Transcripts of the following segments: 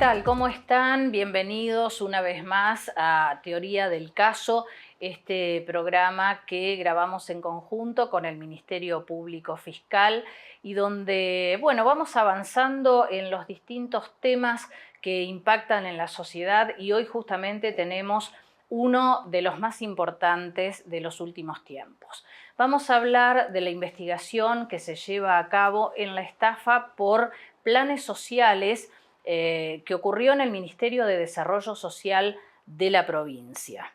tal? ¿Cómo están? Bienvenidos una vez más a Teoría del Caso, este programa que grabamos en conjunto con el Ministerio Público Fiscal y donde, bueno, vamos avanzando en los distintos temas que impactan en la sociedad y hoy justamente tenemos uno de los más importantes de los últimos tiempos. Vamos a hablar de la investigación que se lleva a cabo en la estafa por planes sociales que ocurrió en el Ministerio de Desarrollo Social de la provincia.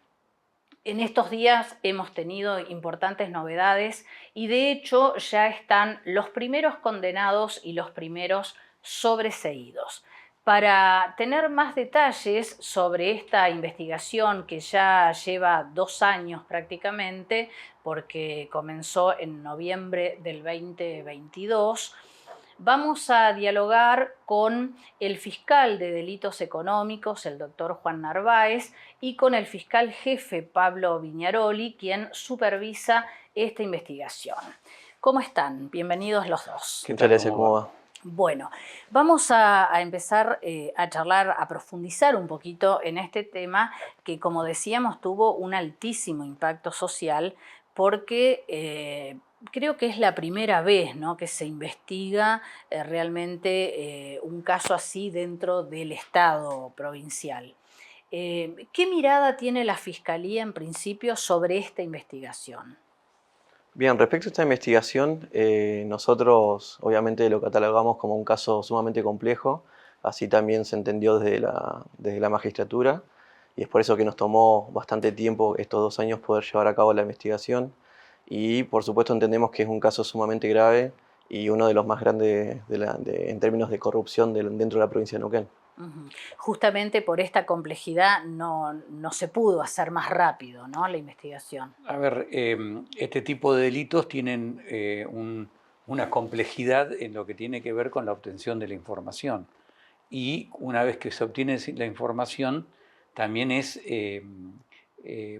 En estos días hemos tenido importantes novedades y de hecho ya están los primeros condenados y los primeros sobreseídos. Para tener más detalles sobre esta investigación que ya lleva 2 años prácticamente, porque comenzó en noviembre del 2022, vamos a dialogar con el fiscal de delitos económicos, el doctor Juan Narváez, y con el fiscal jefe Pablo Viñaroli, quien supervisa esta investigación. ¿Cómo están? Bienvenidos los dos. ¿Qué tal? ¿Cómo va? Bueno, vamos a empezar a charlar, a profundizar un poquito en este tema que, como decíamos, tuvo un altísimo impacto social porque creo que es la primera vez, ¿no?, que se investiga realmente un caso así dentro del Estado provincial. ¿Qué mirada tiene la Fiscalía en principio sobre esta investigación? Bien, respecto a esta investigación, nosotros obviamente lo catalogamos como un caso sumamente complejo, así también se entendió desde la magistratura, y es por eso que nos tomó bastante tiempo estos 2 años poder llevar a cabo la investigación, y por supuesto entendemos que es un caso sumamente grave y uno de los más grandes en términos de corrupción dentro de la provincia de Neuquén. Justamente por esta complejidad no se pudo hacer más rápido, ¿no?, la investigación. A ver, este tipo de delitos tienen una complejidad en lo que tiene que ver con la obtención de la información. Y una vez que se obtiene la información, también es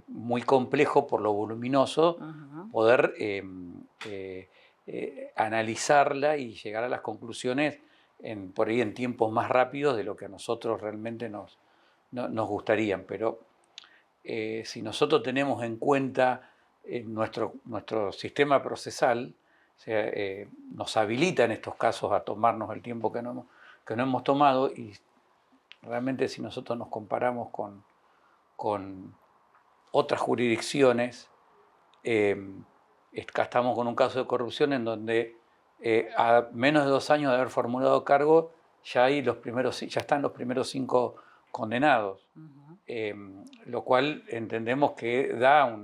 muy complejo por lo voluminoso poder analizarla y llegar a las conclusiones por ahí en tiempos más rápidos de lo que a nosotros realmente nos gustarían. Pero si nosotros tenemos en cuenta nuestro sistema procesal, o sea, nos habilita en estos casos a tomarnos el tiempo que no hemos tomado, y realmente si nosotros nos comparamos con otras jurisdicciones, estamos con un caso de corrupción en donde a menos de 2 años de haber formulado cargo ya están los primeros 5 condenados. Lo cual entendemos que da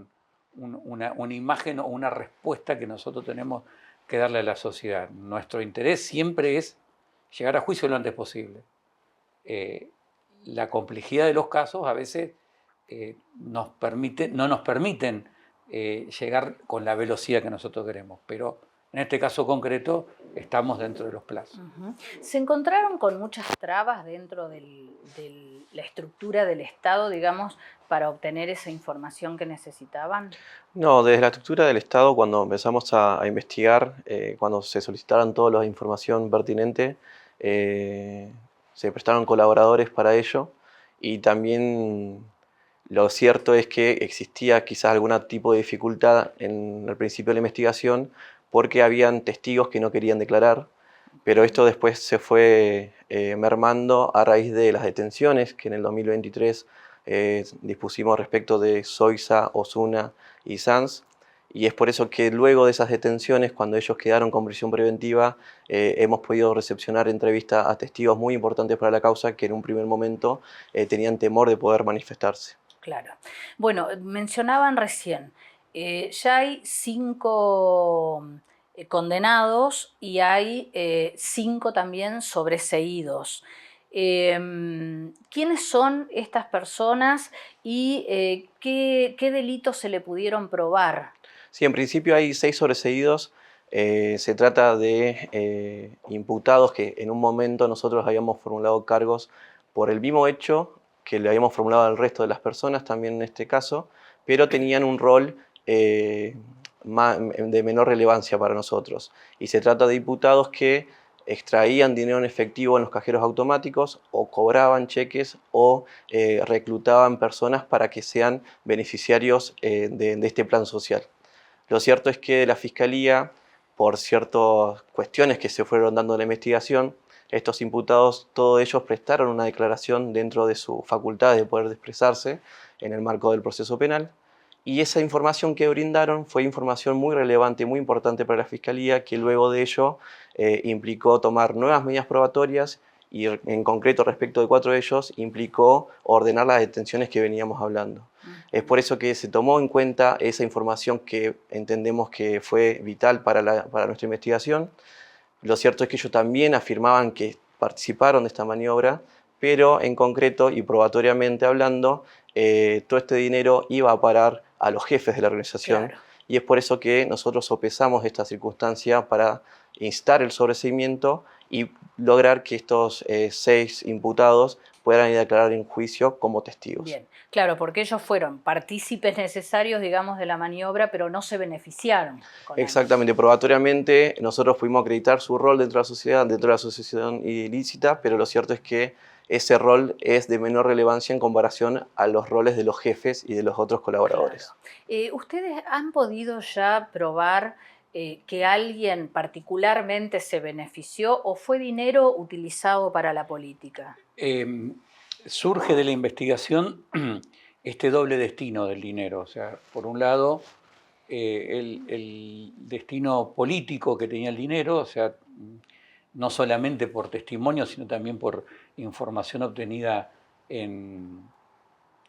una imagen o una respuesta que nosotros tenemos que darle a la sociedad. Nuestro interés siempre es llegar a juicio lo antes posible. La complejidad de los casos a veces no nos permiten llegar con la velocidad que nosotros queremos, pero en este caso concreto estamos dentro de los plazos. ¿Se encontraron con muchas trabas dentro de la estructura del Estado, digamos, para obtener esa información que necesitaban? No, desde la estructura del Estado, cuando empezamos a investigar, cuando se solicitaron toda la información pertinente, se prestaron colaboradores para ello, y también lo cierto es que existía quizás algún tipo de dificultad en el principio de la investigación porque habían testigos que no querían declarar, pero esto después se fue mermando a raíz de las detenciones que en el 2023 dispusimos respecto de Zoysa, Osuna y Sanz, y es por eso que luego de esas detenciones, cuando ellos quedaron con prisión preventiva, hemos podido recepcionar entrevistas a testigos muy importantes para la causa que en un primer momento tenían temor de poder manifestarse. Claro. Bueno, mencionaban recién, ya hay 5 condenados y hay 5 también sobreseídos. ¿Quiénes son estas personas y qué delitos se le pudieron probar? Sí, en principio hay 6 sobreseídos. Se trata de imputados que en un momento nosotros habíamos formulado cargos por el mismo hecho que le habíamos formulado al resto de las personas, también en este caso, pero tenían un rol de menor relevancia para nosotros. Y se trata de imputados que extraían dinero en efectivo en los cajeros automáticos o cobraban cheques o reclutaban personas para que sean beneficiarios de este plan social. Lo cierto es que la Fiscalía, por ciertas cuestiones que se fueron dando en la investigación, estos imputados, todos ellos prestaron una declaración dentro de su facultad de poder expresarse en el marco del proceso penal, y esa información que brindaron fue información muy relevante, muy importante para la Fiscalía, que luego de ello implicó tomar nuevas medidas probatorias y en concreto respecto de 4 de ellos implicó ordenar las detenciones que veníamos hablando. Es por eso que se tomó en cuenta esa información que entendemos que fue vital para nuestra investigación. Lo cierto es que ellos también afirmaban que participaron de esta maniobra, pero en concreto y probatoriamente hablando, todo este dinero iba a parar a los jefes de la organización. Claro. Y es por eso que nosotros sopesamos esta circunstancia para instar el sobreseimiento y lograr que estos 6 imputados puedan ir a declarar en juicio como testigos. Bien, claro, porque ellos fueron partícipes necesarios, digamos, de la maniobra, pero no se beneficiaron. Exactamente, probatoriamente nosotros pudimos acreditar su rol dentro de la sociedad, dentro de la asociación ilícita, pero lo cierto es que ese rol es de menor relevancia en comparación a los roles de los jefes y de los otros colaboradores. Claro. ¿Ustedes han podido ya probar que alguien particularmente se benefició o fue dinero utilizado para la política? Surge de la investigación este doble destino del dinero. O sea, por un lado, el destino político que tenía el dinero, o sea, no solamente por testimonio, sino también por información obtenida en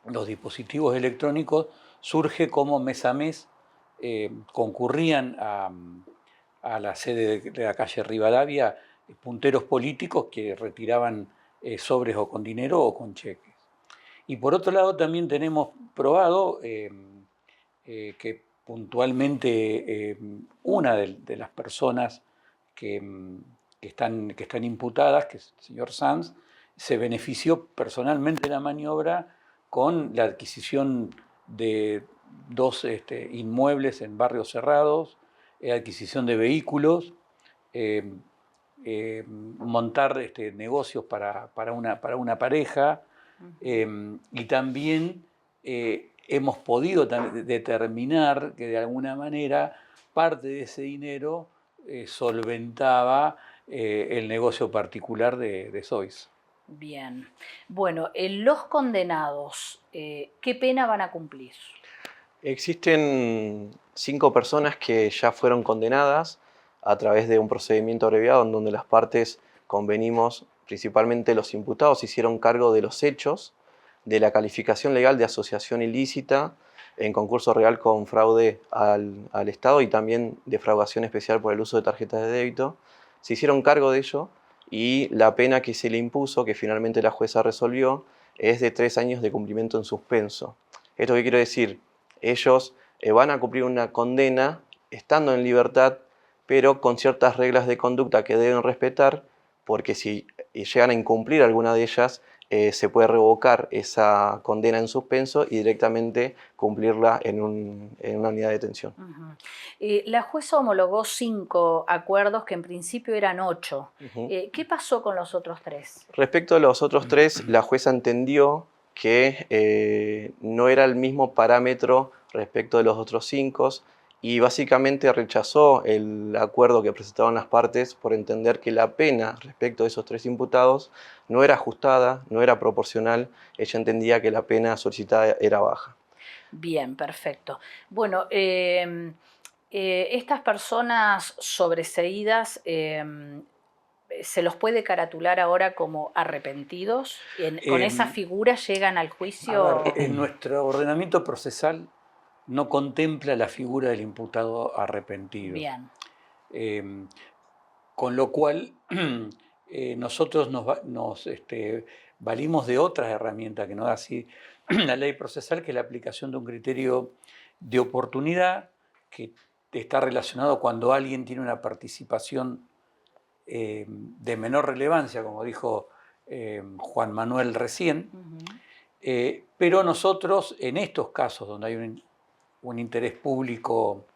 los dispositivos electrónicos, surge como mes a mes concurrían a la sede de la calle Rivadavia punteros políticos que retiraban sobres o con dinero o con cheques. Y por otro lado también tenemos probado que puntualmente una de las personas que están imputadas, que es el señor Sanz, se benefició personalmente de la maniobra con la adquisición de 2 inmuebles en barrios cerrados, adquisición de vehículos, montar negocios para una pareja, y también hemos podido determinar que de alguna manera parte de ese dinero solventaba el negocio particular de Sois. Bien. Bueno, los condenados, ¿qué pena van a cumplir? Existen 5 personas que ya fueron condenadas a través de un procedimiento abreviado en donde las partes convenimos, principalmente los imputados hicieron cargo de los hechos, de la calificación legal de asociación ilícita en concurso real con fraude al Estado y también defraudación especial por el uso de tarjetas de débito. Se hicieron cargo de ello y la pena que se le impuso, que finalmente la jueza resolvió, es de 3 años de cumplimiento en suspenso. ¿Esto qué quiere decir? Ellos van a cumplir una condena estando en libertad, pero con ciertas reglas de conducta que deben respetar, porque si llegan a incumplir alguna de ellas, se puede revocar esa condena en suspenso y directamente cumplirla en una unidad de detención. La jueza homologó 5 acuerdos que en principio eran 8. ¿Qué pasó con los otros 3? Respecto a los otros 3, la jueza entendió que no era el mismo parámetro respecto de los otros 5 y básicamente rechazó el acuerdo que presentaban las partes por entender que la pena respecto de esos 3 imputados no era ajustada, no era proporcional. Ella entendía que la pena solicitada era baja. Bien, perfecto. Bueno, estas personas sobreseídas, ¿se los puede caratular ahora como arrepentidos? ¿Con esa figura llegan al juicio? En nuestro ordenamiento procesal no contempla la figura del imputado arrepentido. Bien. Con lo cual, nosotros nos valimos de otras herramientas que nos da así la ley procesal, que es la aplicación de un criterio de oportunidad que está relacionado cuando alguien tiene una participación de menor relevancia, como dijo Juan Manuel recién, pero nosotros en estos casos donde hay un interés público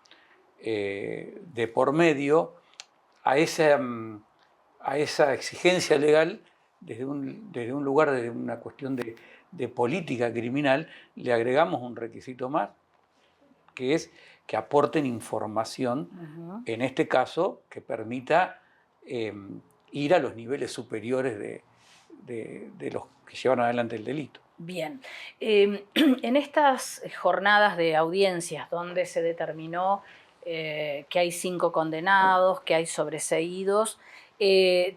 de por medio, a a esa exigencia legal, desde un lugar, desde una cuestión de política criminal, le agregamos un requisito más, que es que aporten información, en este caso, que permita ir a los niveles superiores de los que llevan adelante el delito. Bien, en estas jornadas de audiencias donde se determinó que hay 5 condenados, que hay sobreseídos,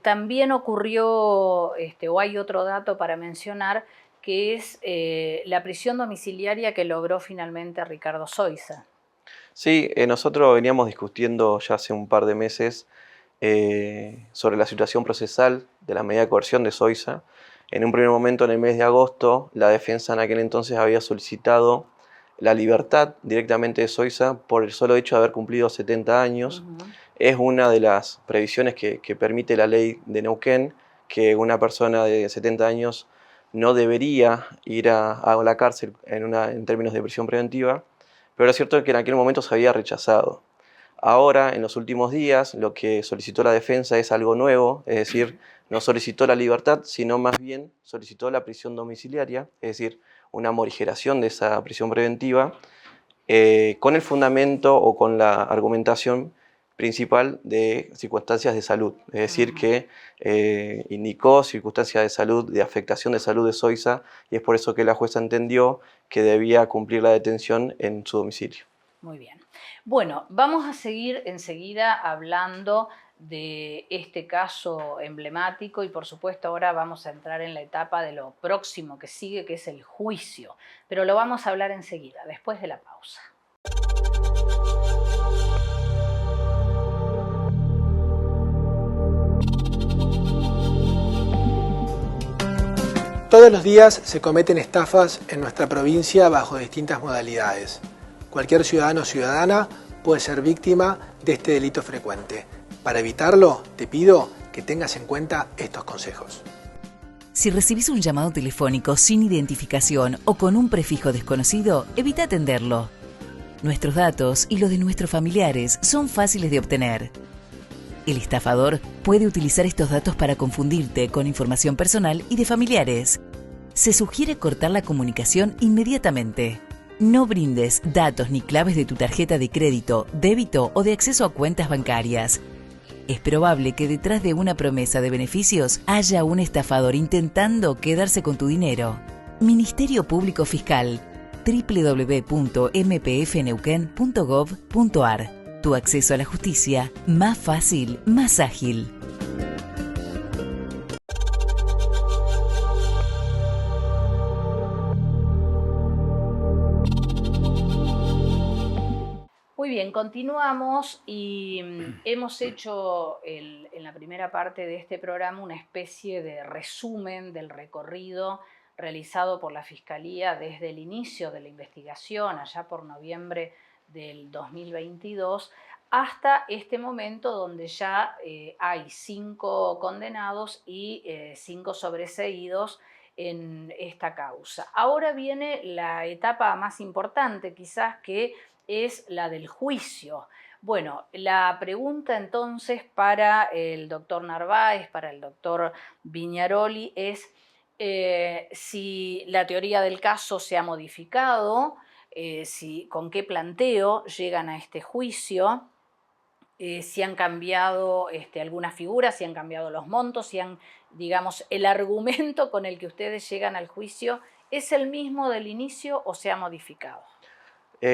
también ocurrió, o hay otro dato para mencionar, que es la prisión domiciliaria que logró finalmente Ricardo Zoysa. Sí, nosotros veníamos discutiendo ya hace un par de meses sobre la situación procesal de la medida de coerción de Zoysa. En un primer momento, en el mes de agosto, la defensa en aquel entonces había solicitado la libertad directamente de Zoysa por el solo hecho de haber cumplido 70 años. Es una de las previsiones que permite la ley de Neuquén, que una persona de 70 años no debería ir a la cárcel en términos de prisión preventiva, pero es cierto que en aquel momento se había rechazado. Ahora, en los últimos días, lo que solicitó la defensa es algo nuevo, es decir, no solicitó la libertad, sino más bien solicitó la prisión domiciliaria, es decir, una morigeración de esa prisión preventiva, con el fundamento o con la argumentación principal de circunstancias de salud, es decir, que indicó circunstancias de salud, de afectación de salud de Zoysa, y es por eso que la jueza entendió que debía cumplir la detención en su domicilio. Muy bien. Bueno, vamos a seguir enseguida hablando de este caso emblemático y por supuesto ahora vamos a entrar en la etapa de lo próximo que sigue, que es el juicio, pero lo vamos a hablar enseguida, después de la pausa. Todos los días se cometen estafas en nuestra provincia bajo distintas modalidades. Cualquier ciudadano o ciudadana puede ser víctima de este delito frecuente. Para evitarlo, te pido que tengas en cuenta estos consejos. Si recibís un llamado telefónico sin identificación o con un prefijo desconocido, evita atenderlo. Nuestros datos y los de nuestros familiares son fáciles de obtener. El estafador puede utilizar estos datos para confundirte con información personal y de familiares. Se sugiere cortar la comunicación inmediatamente. No brindes datos ni claves de tu tarjeta de crédito, débito o de acceso a cuentas bancarias. Es probable que detrás de una promesa de beneficios haya un estafador intentando quedarse con tu dinero. Ministerio Público Fiscal. www.mpfneuquén.gov.ar. Tu acceso a la justicia más fácil, más ágil. Muy bien, continuamos y hemos hecho en la primera parte de este programa una especie de resumen del recorrido realizado por la Fiscalía desde el inicio de la investigación, allá por noviembre del 2022, hasta este momento donde ya hay 5 condenados y 5 sobreseídos en esta causa. Ahora viene la etapa más importante, quizás, que es la del juicio. Bueno, la pregunta entonces para el doctor Narváez, para el doctor Viñaroli, es si la teoría del caso se ha modificado, con qué planteo llegan a este juicio, si han cambiado algunas figuras, si han cambiado los montos, si han, digamos, el argumento con el que ustedes llegan al juicio, ¿es el mismo del inicio o se ha modificado?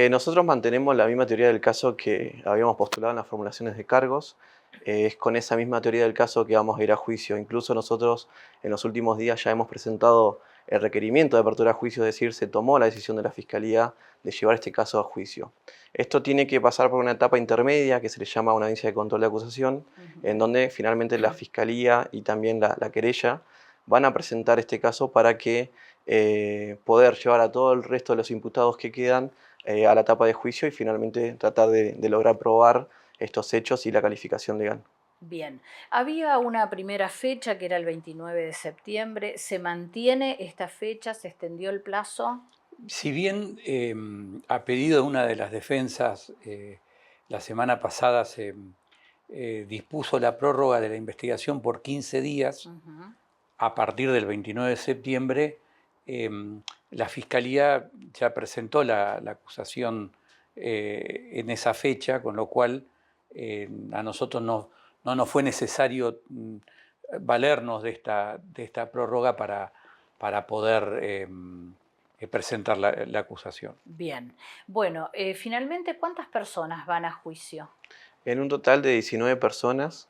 Nosotros mantenemos la misma teoría del caso que habíamos postulado en las formulaciones de cargos. Es con esa misma teoría del caso que vamos a ir a juicio. Incluso nosotros en los últimos días ya hemos presentado el requerimiento de apertura a juicio, es decir, se tomó la decisión de la Fiscalía de llevar este caso a juicio. Esto tiene que pasar por una etapa intermedia que se le llama una audiencia de control de acusación, en donde finalmente la Fiscalía y también la querella van a presentar este caso para que poder llevar a todo el resto de los imputados que quedan a la etapa de juicio y finalmente tratar de lograr probar estos hechos y la calificación legal. Bien, había una primera fecha que era el 29 de septiembre, ¿se mantiene esta fecha? ¿Se extendió el plazo? Si bien a pedido de una de las defensas, la semana pasada se dispuso la prórroga de la investigación por 15 días. A partir del 29 de septiembre, la Fiscalía ya presentó la acusación en esa fecha, con lo cual a nosotros no nos fue necesario valernos de esta prórroga para poder presentar la acusación. Bien. Bueno, finalmente, ¿cuántas personas van a juicio? En un total de 19 personas.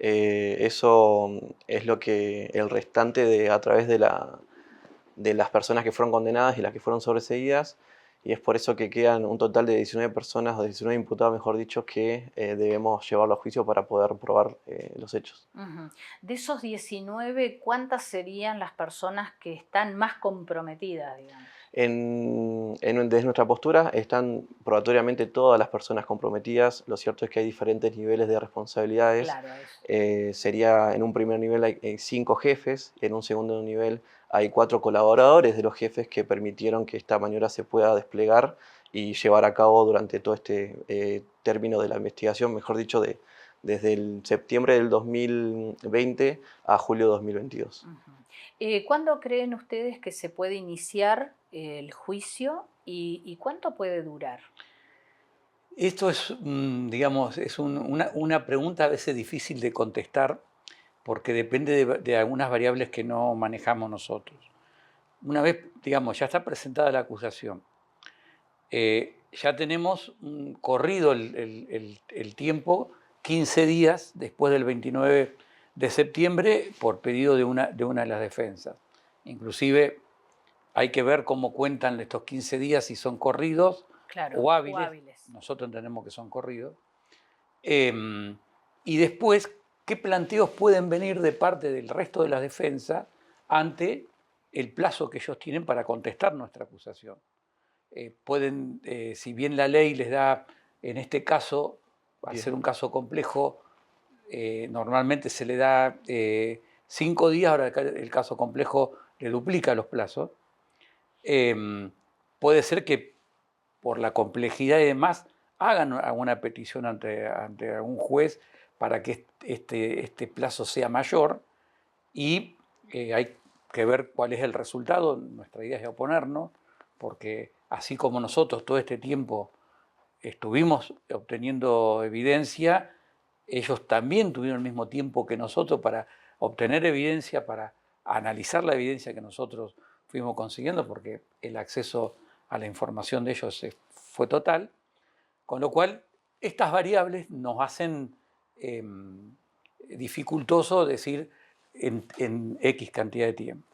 Eso es lo que el restante a través de las personas que fueron condenadas y las que fueron sobreseídas, y es por eso que quedan un total de 19 personas, o 19 imputados, mejor dicho, que debemos llevarlo a juicio para poder probar los hechos. De esos 19, ¿cuántas serían las personas que están más comprometidas, digamos? Desde nuestra postura están probatoriamente todas las personas comprometidas. Lo cierto es que hay diferentes niveles de responsabilidades. Claro, Sería, en un primer nivel hay 5 jefes, y en un segundo nivel hay 4 colaboradores de los jefes que permitieron que esta maniobra se pueda desplegar y llevar a cabo durante todo este término de la investigación, mejor dicho, desde el septiembre del 2020 a julio de 2022. ¿Cuándo creen ustedes que se puede iniciar el juicio y cuánto puede durar? Esto es, digamos, es una pregunta a veces difícil de contestar porque depende de algunas variables que no manejamos nosotros. Una vez, digamos, ya está presentada la acusación, ya tenemos corrido el tiempo, 15 días después del 29 de septiembre, por pedido de una de las defensas. Inclusive hay que ver cómo cuentan estos 15 días, si son corridos, claro, o hábiles. Nosotros entendemos que son corridos. Y después, ¿qué planteos pueden venir de parte del resto de la defensa ante el plazo que ellos tienen para contestar nuestra acusación? Si bien la ley les da, en este caso, al ser un caso complejo, normalmente se le da 5 días, ahora el caso complejo le duplica los plazos. Puede ser que por la complejidad y demás hagan alguna petición ante algún juez para que este plazo sea mayor, y hay que ver cuál es el resultado. Nuestra idea es oponernos, porque así como nosotros todo este tiempo estuvimos obteniendo evidencia, ellos también tuvieron el mismo tiempo que nosotros para obtener evidencia, para analizar la evidencia que nosotros fuimos consiguiendo, porque el acceso a la información de ellos fue total, con lo cual estas variables nos hacen dificultoso decir en X cantidad de tiempo.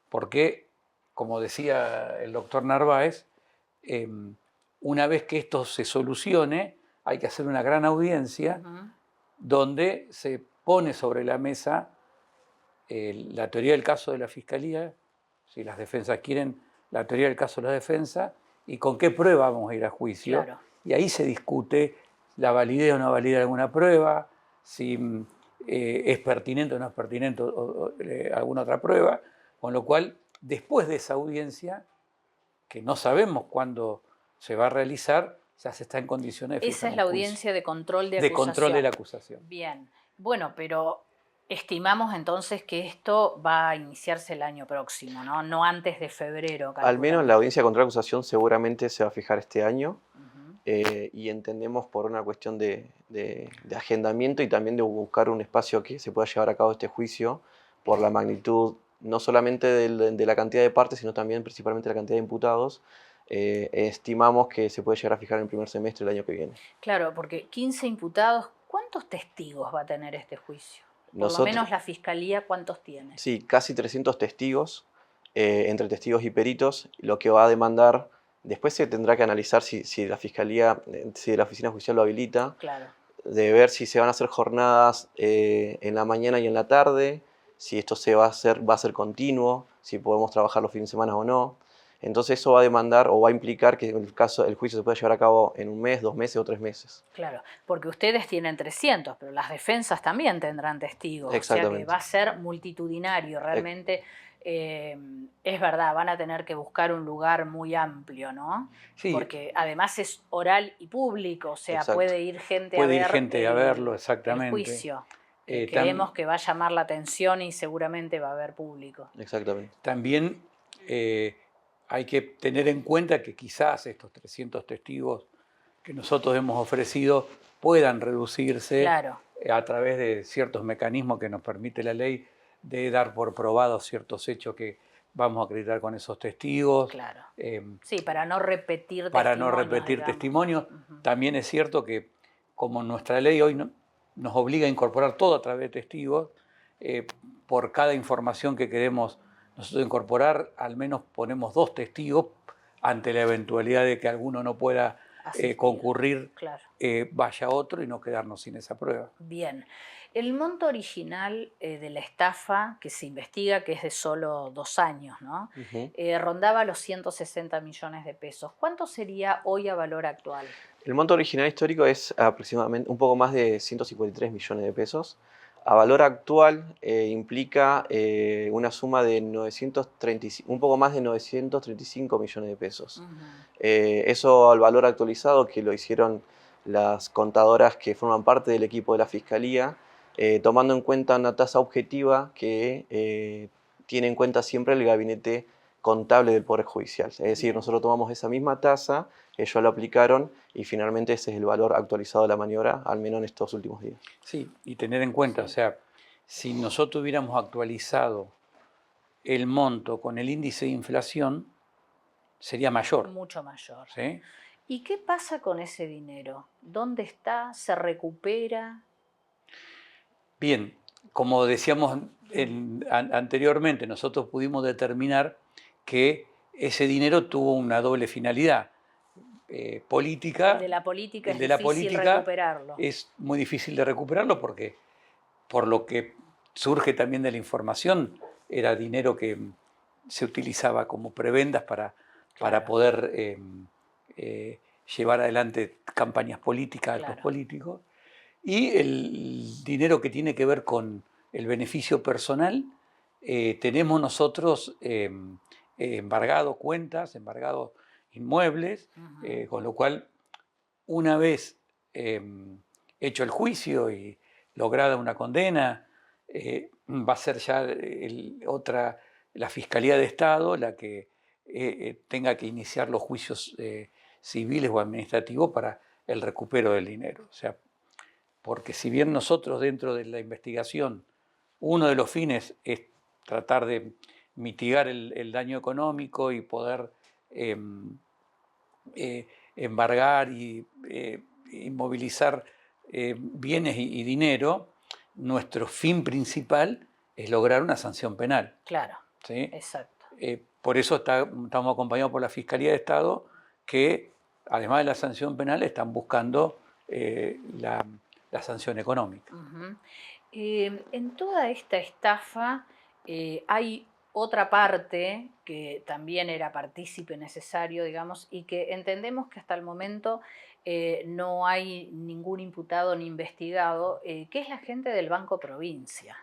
Porque, como decía el doctor Narváez, una vez que esto se solucione, hay que hacer una gran audiencia donde se pone sobre la mesa la teoría del caso de la Fiscalía, si las defensas quieren la teoría del caso de la defensa, y con qué prueba vamos a ir a juicio. Claro. Y ahí se discute la validez o no validez de alguna prueba, si es pertinente o no es pertinente alguna otra prueba, con lo cual, después de esa audiencia, que no sabemos cuándo se va a realizar, ya se está en condiciones de fijar Esa es la un juicio. audiencia de control de De acusación. control de la acusación. Bien. Bueno, pero estimamos entonces que esto va a iniciarse el año próximo, ¿no? No antes de febrero. Al menos la audiencia de control de acusación seguramente se va a fijar este año. Y entendemos por una cuestión de agendamiento y también de buscar un espacio que se pueda llevar a cabo este juicio por la magnitud no solamente de la cantidad de partes, sino también principalmente la cantidad de imputados. Estimamos que se puede llegar a fijar en el primer semestre del año que viene. Claro, porque 15 imputados, ¿cuántos testigos va a tener este juicio? Por lo menos la Fiscalía, ¿cuántos tiene? Sí, casi 300 testigos, entre testigos y peritos, lo que va a demandar. Después se tendrá que analizar si la Fiscalía, si la Oficina Judicial lo habilita, claro, de ver si se van a hacer jornadas en la mañana y en la tarde, si esto va a ser continuo, si podemos trabajar los fines de semana o no. Entonces eso va a demandar o va a implicar que el juicio se pueda llevar a cabo en 1 mes, 2 meses o 3 meses. Claro, porque ustedes tienen 300, pero las defensas también tendrán testigos. Exactamente. O sea que va a ser multitudinario realmente es verdad, van a tener que buscar un lugar muy amplio, ¿no? Sí, Porque además es oral y público, o sea, Exacto. puede ir gente puede ir a ver gente a verlo, el exactamente. juicio. Que Tam- creemos que va a llamar la atención y seguramente va a haber público. Exactamente. También hay que tener en cuenta que quizás estos 300 testigos que nosotros hemos ofrecido puedan reducirse Claro. a través de ciertos mecanismos que nos permite la ley de dar por probados ciertos hechos que vamos a acreditar con esos testigos. Claro. eh, Sí, para no repetir para no testimonios, repetir digamos. testimonios. Ujú. También es cierto que como nuestra ley hoy nos obliga a incorporar todo a través de testigos, por cada información que queremos nosotros incorporar, al menos ponemos 2 testigos ante la eventualidad de que alguno no pueda Asistir. concurrir, Claro. vaya otro y no quedarnos sin esa prueba. Bien. El monto original de la estafa que se investiga, que es de solo 2 años, ¿no? Ujú. Rondaba los 160 millones de pesos. ¿Cuánto sería hoy a valor actual? El monto original histórico es aproximadamente un poco más de 153 millones de pesos. A valor actual implica una suma de un poco más de 935 millones de pesos. Eso al valor actualizado que lo hicieron las contadoras que forman parte del equipo de la Fiscalía, tomando en cuenta una tasa objetiva que tiene en cuenta siempre el gabinete contable del Poder Judicial. Es decir, Bien. nosotros tomamos esa misma tasa, ellos lo aplicaron y finalmente ese es el valor actualizado de la maniobra, al menos en estos últimos días. Sí, y tener en cuenta, Sí. o sea, si nosotros hubiéramos actualizado el monto con el índice de inflación, sería mayor. Mucho mayor. ¿Sí? ¿Y qué pasa con ese dinero? ¿Dónde está? ¿Se recupera? Bien, como decíamos anteriormente, nosotros pudimos determinar que ese dinero tuvo una doble finalidad. Política. El de la política El es de la difícil política recuperarlo. es muy difícil de recuperarlo porque, por lo que surge también de la información, era dinero que se utilizaba como prebendas para Claro. poder llevar adelante campañas políticas, actos Claro. políticos. Y el dinero que tiene que ver con el beneficio personal, tenemos nosotros embargado cuentas, embargados inmuebles, Ujú. con lo cual, una vez hecho el juicio y lograda una condena, va a ser ya la Fiscalía de Estado la que tenga que iniciar los juicios civiles o administrativos para el recupero del dinero. O sea, porque si bien nosotros dentro de la investigación, uno de los fines es tratar de mitigar el daño económico y poder embargar y inmovilizar bienes y dinero, nuestro fin principal es lograr una sanción penal. Claro, ¿Sí? exacto. Por eso estamos acompañados por la Fiscalía de Estado, que además de la sanción penal están buscando la sanción económica. Ujú. En toda esta estafa hay otra parte que también era partícipe necesario, digamos, y que entendemos que hasta el momento no hay ningún imputado ni investigado, que es la gente del Banco Provincia.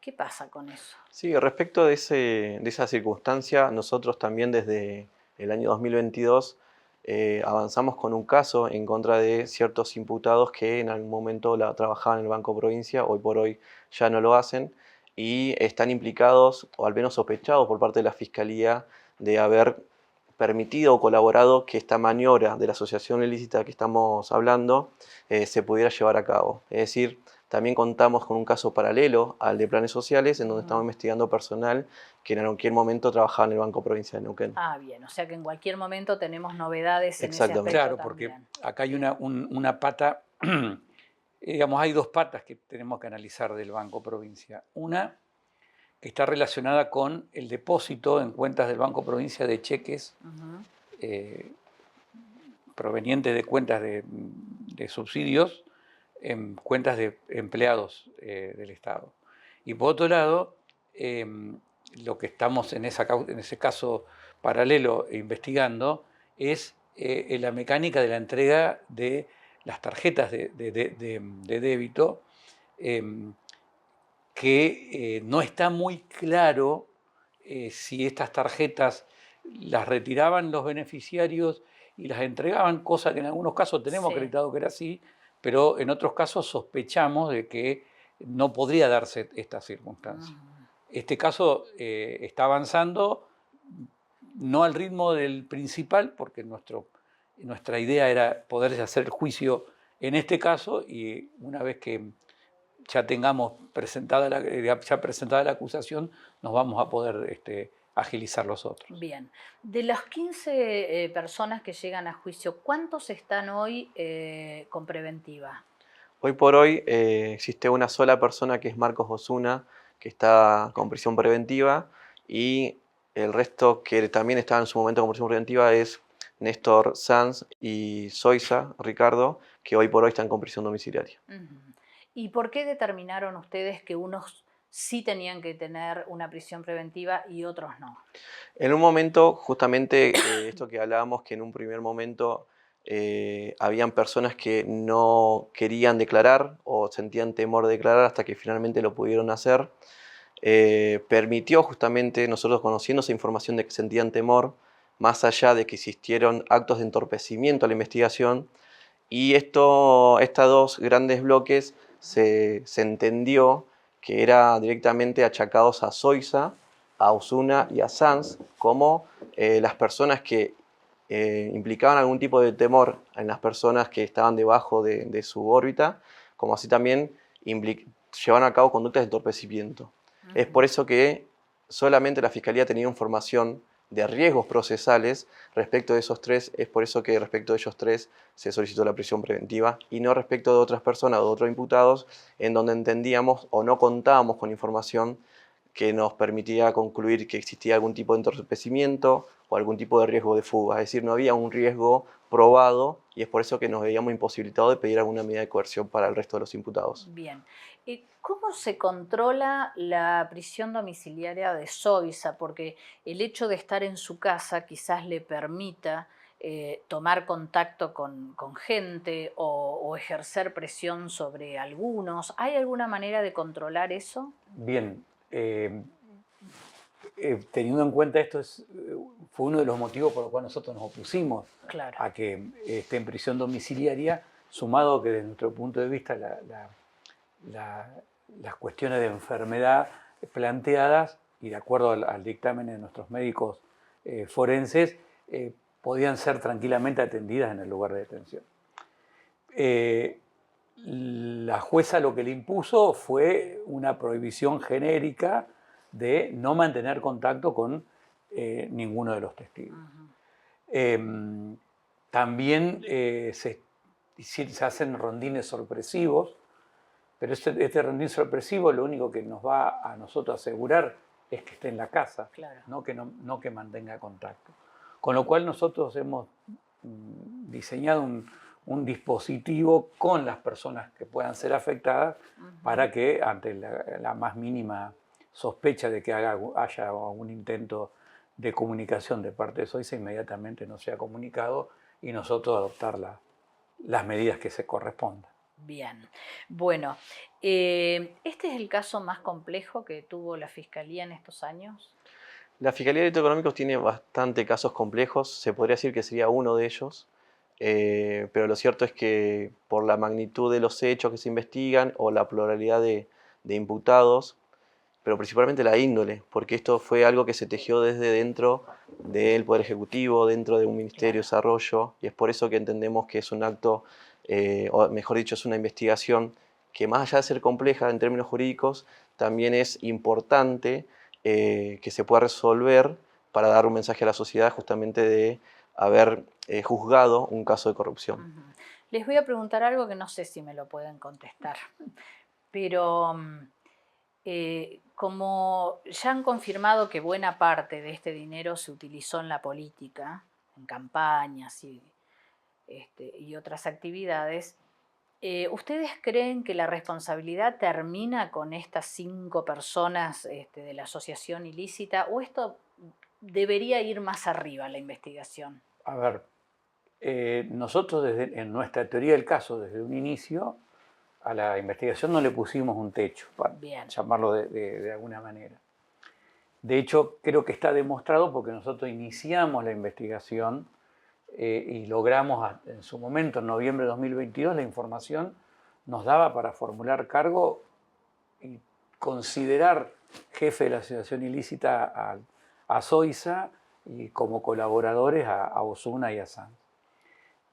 ¿Qué pasa con eso? Sí, respecto de esa circunstancia, nosotros también desde el año 2022 avanzamos con un caso en contra de ciertos imputados que en algún momento trabajaban en el Banco Provincia, hoy por hoy ya no lo hacen, y están implicados, o al menos sospechados por parte de la Fiscalía, de haber permitido o colaborado que esta maniobra de la asociación ilícita que estamos hablando se pudiera llevar a cabo. Es decir, también contamos con un caso paralelo al de planes sociales, en donde estamos investigando personal que en cualquier momento trabajaba en el Banco Provincial de Neuquén. Ah, bien, o sea que en cualquier momento tenemos novedades en ese Exactamente. aspecto. Claro, porque también. acá hay una pata, digamos, hay 2 patas que tenemos que analizar del Banco Provincia. Una que está relacionada con el depósito en cuentas del Banco Provincia de cheques provenientes de cuentas de subsidios en cuentas de empleados del Estado. Y por otro lado, lo que estamos en ese caso paralelo investigando es la mecánica de la entrega de las tarjetas de débito, que no está muy claro si estas tarjetas las retiraban los beneficiarios y las entregaban, cosa que en algunos casos tenemos acreditado que era así, pero en otros casos sospechamos de que no podría darse esta circunstancia. Este caso está avanzando, no al ritmo del principal, porque nuestra idea era poder hacer el juicio en este caso, y una vez que ya tengamos presentada la acusación, nos vamos a poder agilizar los otros. Bien. De las 15 personas que llegan a juicio, ¿cuántos están hoy con preventiva? Hoy por hoy existe una sola persona, que es Marcos Osuna, que está con prisión preventiva, y el resto que también está en su momento con prisión preventiva es Néstor Sanz y Zoisa Ricardo, que hoy por hoy están con prisión domiciliaria. ¿Y por qué determinaron ustedes que unos sí tenían que tener una prisión preventiva y otros no? En un momento, justamente esto que hablábamos, que en un primer momento habían personas que no querían declarar o sentían temor de declarar hasta que finalmente lo pudieron hacer, permitió justamente, nosotros conociendo esa información de que sentían temor, más allá de que existieron actos de entorpecimiento a la investigación, y estos dos grandes bloques se entendió que eran directamente achacados a Zoisa, a Osuna y a Sanz como las personas que implicaban algún tipo de temor en las personas que estaban debajo de su órbita, como así también llevaron a cabo conductas de entorpecimiento. Es por eso que solamente la Fiscalía tenía información de riesgos procesales respecto de esos tres, es por eso que respecto de ellos tres se solicitó la prisión preventiva y no respecto de otras personas o de otros imputados en donde entendíamos o no contábamos con información que nos permitía concluir que existía algún tipo de entorpecimiento o algún tipo de riesgo de fuga. Es decir, no había un riesgo probado y es por eso que nos veíamos imposibilitados de pedir alguna medida de coerción para el resto de los imputados. Bien. ¿Cómo se controla la prisión domiciliaria de Zoisa? Porque el hecho de estar en su casa quizás le permita tomar contacto con gente o ejercer presión sobre algunos. ¿Hay alguna manera de controlar eso? Bien. Teniendo en cuenta esto, fue uno de los motivos por los cuales nosotros nos opusimos a que esté en prisión domiciliaria, sumado que desde nuestro punto de vista las cuestiones de enfermedad planteadas, y de acuerdo al dictamen de nuestros médicos forenses, podían ser tranquilamente atendidas en el lugar de detención. La jueza lo que le impuso fue una prohibición genérica de no mantener contacto con ninguno de los testigos. También se hacen rondines sorpresivos, pero este rondín sorpresivo lo único que nos va a nosotros asegurar es que esté en la casa, no que mantenga contacto. Con lo cual nosotros hemos diseñado un dispositivo con las personas que puedan ser afectadas para que ante la más mínima sospecha de que haya algún intento de comunicación de parte de Zoisa, inmediatamente nos sea comunicado y nosotros adoptar las medidas que se correspondan. Bien, bueno, ¿este es el caso más complejo que tuvo la Fiscalía en estos años? La Fiscalía de Delitos Económicos tiene bastante casos complejos, se podría decir que sería uno de ellos, pero lo cierto es que por la magnitud de los hechos que se investigan o la pluralidad de imputados, pero principalmente la índole, porque esto fue algo que se tejió desde dentro del Poder Ejecutivo, dentro de un Ministerio de Desarrollo, y es por eso que entendemos que es un acto, o mejor dicho, es una investigación que más allá de ser compleja en términos jurídicos, también es importante que se pueda resolver para dar un mensaje a la sociedad justamente de haber juzgado un caso de corrupción. Les voy a preguntar algo que no sé si me lo pueden contestar, pero como ya han confirmado que buena parte de este dinero se utilizó en la política, en campañas y otras actividades, ¿ustedes creen que la responsabilidad termina con estas 5 personas de la asociación ilícita o esto debería ir más arriba la investigación? A ver, nosotros en nuestra teoría del caso, desde un inicio, a la investigación no le pusimos un techo, para llamarlo de alguna manera. De hecho, creo que está demostrado porque nosotros iniciamos la investigación y logramos en su momento, en noviembre de 2022, la información nos daba para formular cargo y considerar jefe de la asociación ilícita a Zoiza y como colaboradores a Osuna y a Sanz.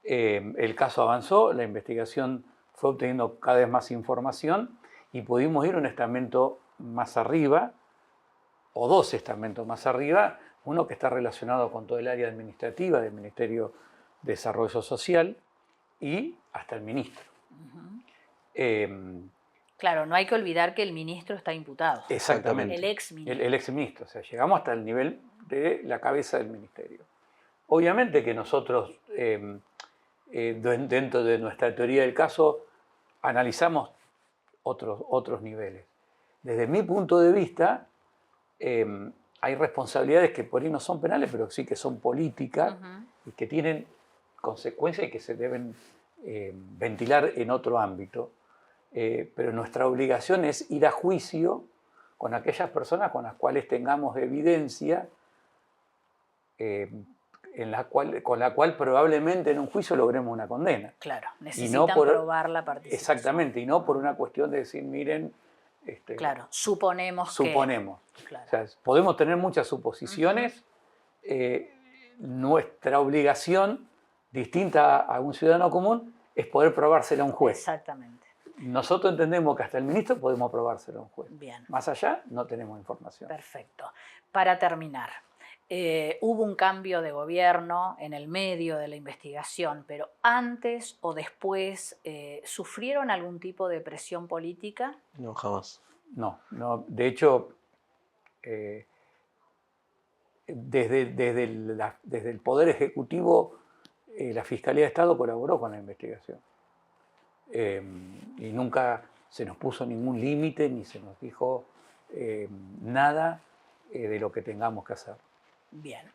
El caso avanzó, la investigación fue obteniendo cada vez más información y pudimos ir un estamento más arriba, o dos estamentos más arriba, uno que está relacionado con todo el área administrativa del Ministerio de Desarrollo Social y hasta el ministro. Claro, no hay que olvidar que el ministro está imputado. Exactamente. El exministro. El exministro, o sea, llegamos hasta el nivel de la cabeza del ministerio. Obviamente que nosotros, dentro de nuestra teoría del caso, analizamos otros niveles. Desde mi punto de vista, hay responsabilidades que por ahí no son penales, pero sí que son políticas y que tienen consecuencias y que se deben ventilar en otro ámbito. Pero nuestra obligación es ir a juicio con aquellas personas con las cuales tengamos evidencia, con la cual probablemente en un juicio logremos una condena. Claro, necesitan probar la participación. Exactamente, y no por una cuestión de decir, miren... claro, suponemos. Claro. O sea, podemos tener muchas suposiciones. Nuestra obligación, distinta a un ciudadano común, es poder probársela a un juez. Exactamente. Nosotros entendemos que hasta el ministro podemos probárselo a un juez. Bien. Más allá, no tenemos información. Perfecto. Para terminar, hubo un cambio de gobierno en el medio de la investigación, pero antes o después, ¿sufrieron algún tipo de presión política? No, jamás. No. De hecho, desde el Poder Ejecutivo, la Fiscalía de Estado colaboró con la investigación. Y nunca se nos puso ningún límite ni se nos dijo nada de lo que tengamos que hacer. Bien.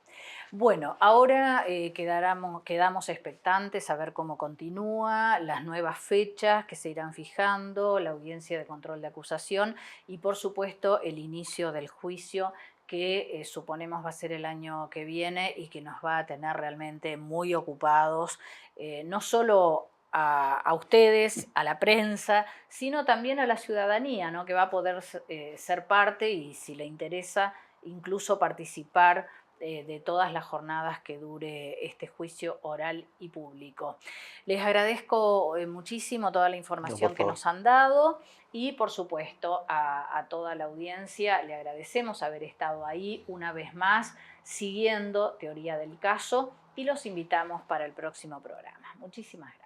Bueno, ahora quedamos expectantes a ver cómo continúa, las nuevas fechas que se irán fijando, la audiencia de control de acusación y, por supuesto, el inicio del juicio que suponemos va a ser el año que viene y que nos va a tener realmente muy ocupados, no solo a ustedes, a la prensa, sino también a la ciudadanía, ¿no? Que va a poder ser parte y, si le interesa, incluso participar de todas las jornadas que dure este juicio oral y público. Les agradezco muchísimo toda la información que nos han dado y, por supuesto, a toda la audiencia le agradecemos haber estado ahí una vez más siguiendo Teoría del Caso y los invitamos para el próximo programa. Muchísimas gracias.